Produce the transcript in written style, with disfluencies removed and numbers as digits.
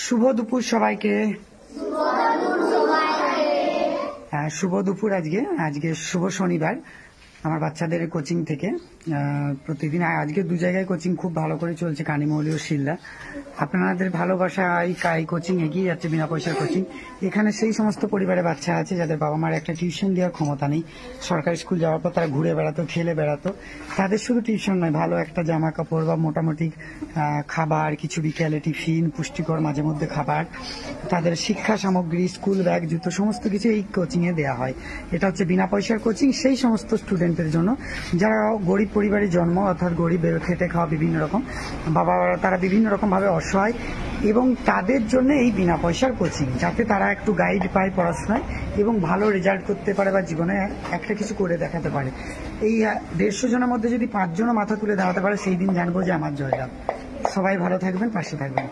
শুভ দুপুর সবাইকে। শুভ দুপুর। আজকে শুভ শনিবার। আমার বাচ্চাদের কোচিং থেকে প্রতিদিন আজকে দু জায়গায় কোচিং খুব ভালো করে চলছে, কানিমৌলি ও শিলদা। আপনাদের ভালোবাসা এই কোচিং এগিয়ে যাচ্ছে, বিনা পয়সার কোচিং। এখানে সেই সমস্ত পরিবারের বাচ্চা আছে যাদের বাবা মার একটা টিউশন দেওয়ার ক্ষমতা নেই। সরকারি স্কুল যাওয়ার পর তারা ঘুরে বেড়াতো, খেলে বেড়াতো। তাদের শুধু টিউশন নয়, ভালো একটা জামা কাপড় বা মোটামুটি খাবার, কিছু বিকেলে টিফিন, পুষ্টিকর মাঝে মধ্যে খাবার, তাদের শিক্ষা সামগ্রী, স্কুল ব্যাগ, জুতো, সমস্ত কিছু এই কোচিংয়ে দেওয়া হয়। এটা হচ্ছে বিনা পয়সার কোচিং সেই সমস্ত স্টুডেন্টের জন্য যারা গরিব পরিবারে জন্ম, অর্থাৎ গরিব, খেটে খাওয়া, বিভিন্ন রকম বাবা, তারা বিভিন্ন রকম ভাবে অসহায়, এবং তাদের জন্য এই বিনা পয়সার কোচিং, যাতে তারা একটু গাইড পায় পড়াশোনায় এবং ভালো রেজাল্ট করতে পারে বা জীবনে একটা কিছু করে দেখাতে পারে। এই 150 জনের মধ্যে যদি 5 জনও মাথা তুলে দাঁড়াতে পারে, সেই দিন জানবো যে আমার জয়লাভ। সবাই ভালো থাকবেন, পাশে থাকবেন।